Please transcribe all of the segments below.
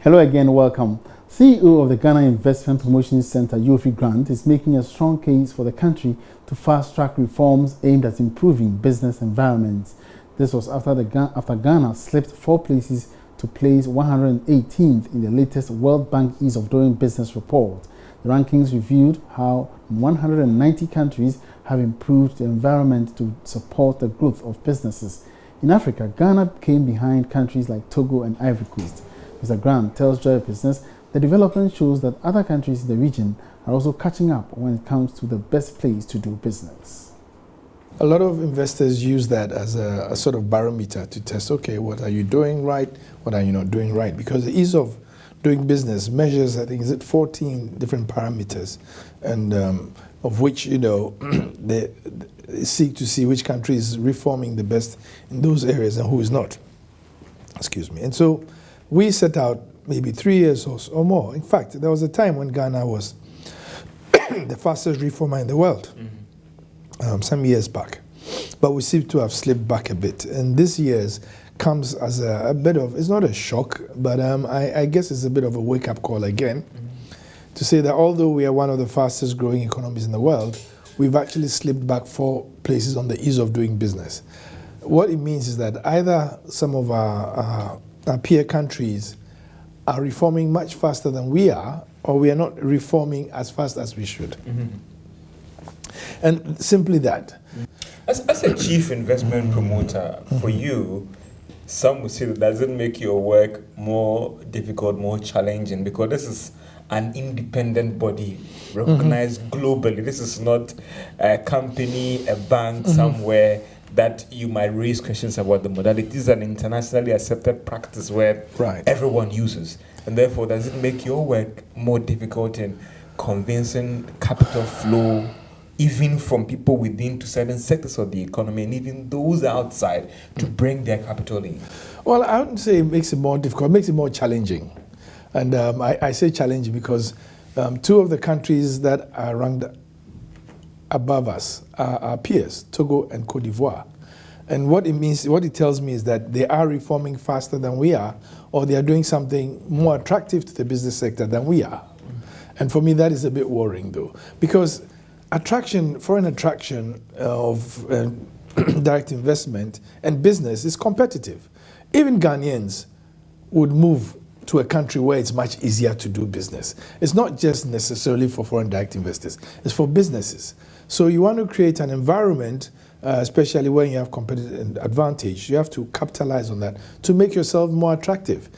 Hello again, welcome. CEO of the Ghana Investment Promotion Center, Yofi Grant, is making a strong case for the country to fast-track reforms aimed at improving business environments. This was after Ghana slipped 4 places to place 118th in the latest World Bank Ease of Doing Business report. The rankings reviewed how 190 countries have improved the environment to support the growth of businesses. In Africa, Ghana came behind countries like Togo and Ivory Coast. Mr. Grant tells Joy Business the development shows that other countries in the region are also catching up when it comes to the best place to do business. A lot of investors use that as a sort of barometer to test, okay, what are you doing right, what are you not doing right? Because the ease of doing business measures, I think, is it 14 different parameters, and of which, they seek to see which country is reforming the best in those areas and who is not. Excuse me. And so we set out maybe 3 years or more. In fact, there was a time when Ghana was the fastest reformer in the world, some years back. But we seem to have slipped back a bit. And this year's comes as a bit of, it's not a shock, but I guess it's a bit of a wake-up call again to say that although we are one of the fastest growing economies in the world, we've actually slipped back 4 places on the ease of doing business. What it means is that either some of our peer countries are reforming much faster than we are, or we are not reforming as fast as we should. And simply that. As a chief investment promoter, for you, some would say that doesn't make your work more difficult, more challenging, because this is an independent body recognized globally. This is not a company, a bank somewhere that you might raise questions about the modality. This is an internationally accepted practice where everyone uses. And therefore, does it make your work more difficult in convincing capital flow, even from people within to certain sectors of the economy, and even those outside, to bring their capital in? Well, I wouldn't say it makes it more difficult, it makes it more challenging. And I say challenging because 2 of the countries that are ranked above us are our peers, Togo and Cote d'Ivoire. And what it tells me is that they are reforming faster than we are, or they are doing something more attractive to the business sector than we are. And for me, that is a bit worrying, though, because foreign attraction of direct investment and business is competitive. Even Ghanaians would move to a country where it's much easier to do business. It's not just necessarily for foreign direct investors, it's for businesses. So you want to create an environment, especially when you have competitive advantage, you have to capitalize on that to make yourself more attractive.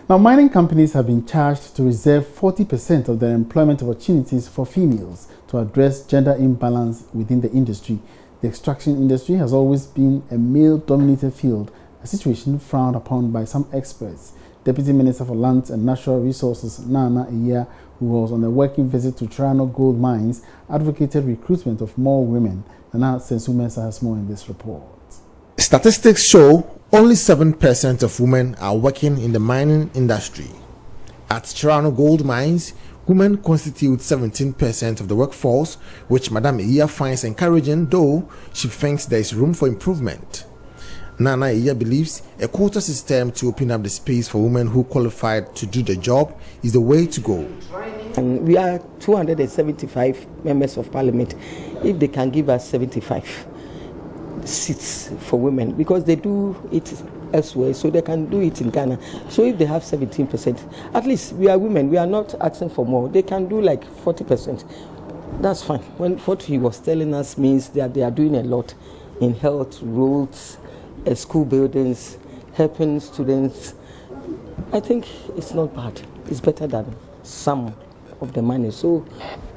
Now, mining companies have been charged to reserve 40% of their employment opportunities for females to address gender imbalance within the industry. The extraction industry has always been a male-dominated field, a situation frowned upon by some experts. Deputy Minister for Lands and Natural Resources, Nana Iya, who was on a working visit to Chirano Gold Mines, advocated recruitment of more women. Nana Sensu Mensah has more in this report. Statistics show only 7% of women are working in the mining industry. At Chirano Gold Mines, women constitute 17% of the workforce, which Madam Iya finds encouraging, though she thinks there is room for improvement. Nana Iya believes a quota system to open up the space for women who qualified to do the job is the way to go. And we are 275 members of parliament. If they can give us 75 seats for women, because they do it elsewhere, so they can do it in Ghana. So if they have 17%, at least we are women, we are not asking for more. They can do like 40%. That's fine. What he was telling us means that they are doing a lot in health, roads, school buildings, helping students. I think it's not bad. It's better than some of the money. So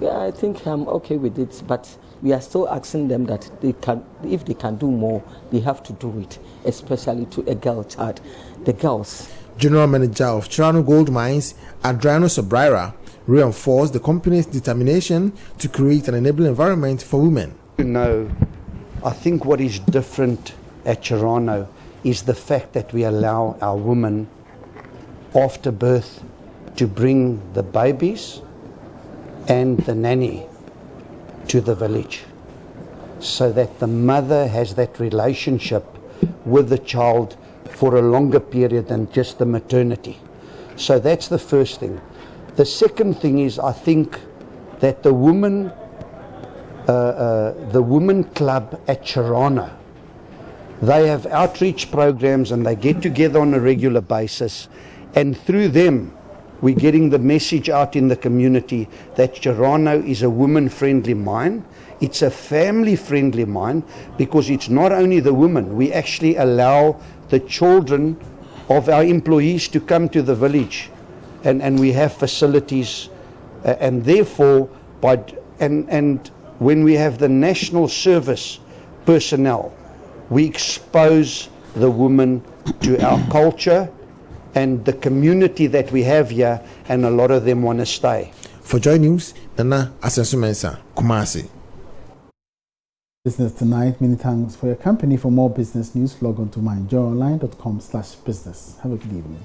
yeah, I think I'm okay with it, but we are still asking them that if they can do more, they have to do it, especially to a girl child, the girls. General Manager of Chirano Gold Mines, Adriano Sobraira, reinforced the company's determination to create an enabling environment for women. I think what is different at Chirano is the fact that we allow our women after birth to bring the babies and the nanny to the village, so that the mother has that relationship with the child for a longer period than just the maternity. So that's the first thing. The second thing is, I think that the women club at Chirano, they have outreach programs and they get together on a regular basis, and through them we're getting the message out in the community that Chirano is a woman-friendly mine. It's a family-friendly mine because it's not only the women. We actually allow the children of our employees to come to the village, and we have facilities, and therefore, and when we have the national service personnel, we expose the women to our culture and the community that we have here, and a lot of them want to stay. For Joy News, Nana Asensu Mensah, Kumasi. Business Tonight. Many thanks for your company. For more business news, log on to myjoyonline.com/business. Have a good evening.